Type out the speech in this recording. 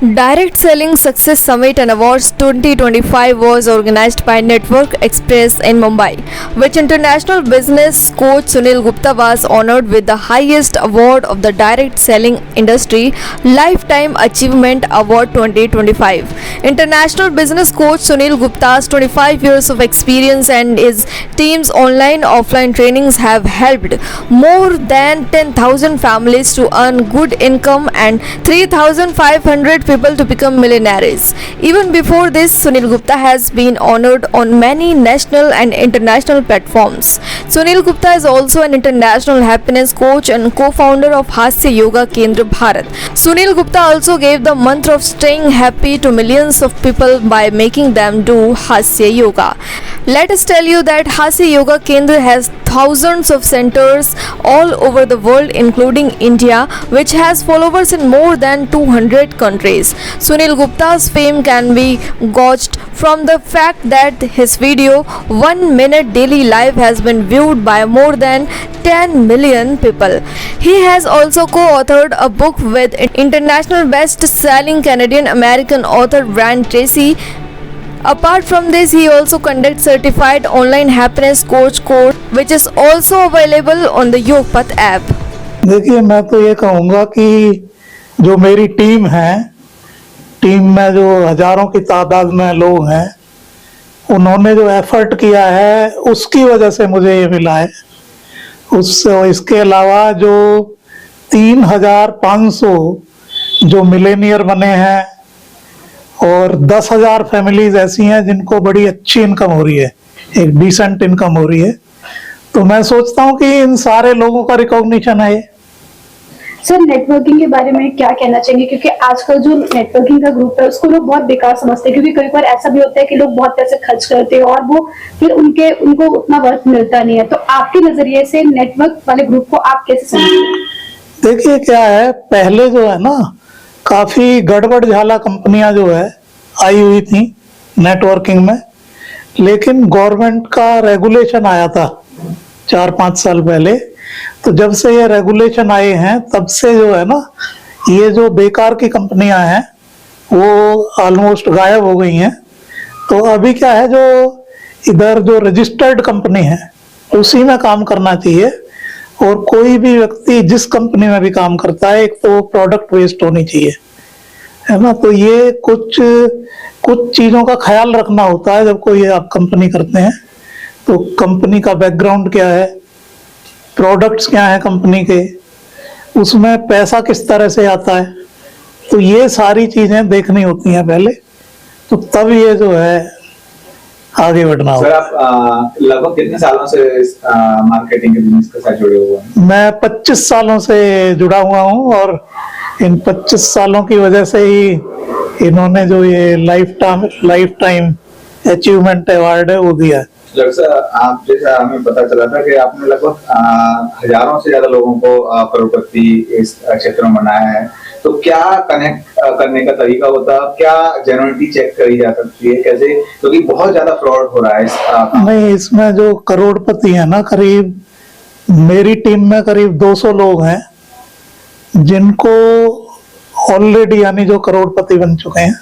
Direct Selling Success Summit and Awards 2025 was organized by Network Express in Mumbai, which international business coach Sunil Gupta was honored with the highest award of the direct selling industry, Lifetime Achievement Award 2025. International business coach Sunil Gupta's 25 years of experience and his team's online offline trainings have helped more than 10,000 families to earn good income and 3,500 people to become millionaires. Even before this, Sunil Gupta has been honored on many national and international platforms. Sunil Gupta is also an international happiness coach and co-founder of Hasya Yoga Kendra Bharat. Sunil Gupta also gave the mantra of staying happy to millions of people by making them do Hasya Yoga. Let us tell you that Hasya Yoga Kendra has thousands of centers all over the world, including India, which has followers in more than 200 countries. Sunil Gupta's fame can be gauged from the fact that his video 1 minute daily life has been viewed by more than 10 million people. He has also co-authored a book with international best-selling Canadian American author Brian Tracy. Apart from this, he also conducts certified online happiness coach course, which is also available on the Yogpath app. देखिए, मैं तो ये कहूँगा कि जो मेरी team है, team में जो हजारों की तादाद में लोग हैं, उन्होंने जो एफर्ट किया है उसकी वजह से मुझे ये मिला है। इसके अलावा जो 3,500 जो मिलेनियर बने हैं और 10,000 फैमिलीज ऐसी हैं जिनको बड़ी अच्छी इनकम हो रही है, एक डिसेंट इनकम हो रही है, तो मैं सोचता हूँ कि इन सारे लोगों का रिकॉग्निशन है। सर, नेटवर्किंग के बारे में क्या कहना चाहेंगे, क्योंकि आजकल जो नेटवर्किंग का ग्रुप है उसको लोग बहुत बेकार समझते हैं, क्योंकि कई बार ऐसा भी होता है कि लोग बहुत पैसे खर्च करते हैं और वो फिर उनको उतना वर्थ मिलता नहीं है। तो आपके नजरिए से नेटवर्क वाले ग्रुप को आप कैसे समझते हैं? देखिए, क्या है, पहले जो है ना, काफी गड़बड़ झाला कंपनियां जो है आई हुई थी नेटवर्किंग में, लेकिन गवर्नमेंट का रेगुलेशन आया था 4-5 साल पहले। तो जब से ये रेगुलेशन आए हैं तब से जो है ना, ये जो बेकार की कंपनियां हैं वो ऑलमोस्ट गायब हो गई हैं। तो अभी क्या है, जो इधर जो रजिस्टर्ड कंपनी है उसी में काम करना चाहिए। और कोई भी व्यक्ति जिस कंपनी में भी काम करता है, एक तो प्रोडक्ट वेस्ट होनी चाहिए, है ना। तो ये कुछ चीजों का ख्याल रखना होता है जब कोई आप कंपनी करते हैं। तो कंपनी का बैकग्राउंड क्या है, प्रोडक्ट्स क्या है कंपनी के, उसमें पैसा किस तरह से आता है, तो ये सारी चीजें देखनी होती हैं पहले, तो तब ये जो है आगे बढ़ना होगा। सर, आप लगभग कितने सालों से इस मार्केटिंग के बिजनेस के साथ जुड़े हुए हैं? मैं 25 सालों से जुड़ा हुआ हूँ और इन 25 सालों की वजह से ही इन्होंने जो ये लाइफ टाइम अचीवमेंट अवार्ड है वो दिया है। सर, आप जैसा हमें पता चला था कि आपने लगभग हजारों से ज्यादा लोगों को करोड़पति इस क्षेत्र में बनाया है, तो क्या कनेक्ट करने का तरीका होता है, क्या जेन्युइनिटी चेक करी जा सकती है, कैसे, क्योंकि बहुत ज्यादा फ्रॉड हो रहा है नहीं, इसमें जो करोड़पति है ना, करीब मेरी टीम में करीब 200 लोग हैं जिनको ऑलरेडी यानी जो करोड़पति बन चुके हैं।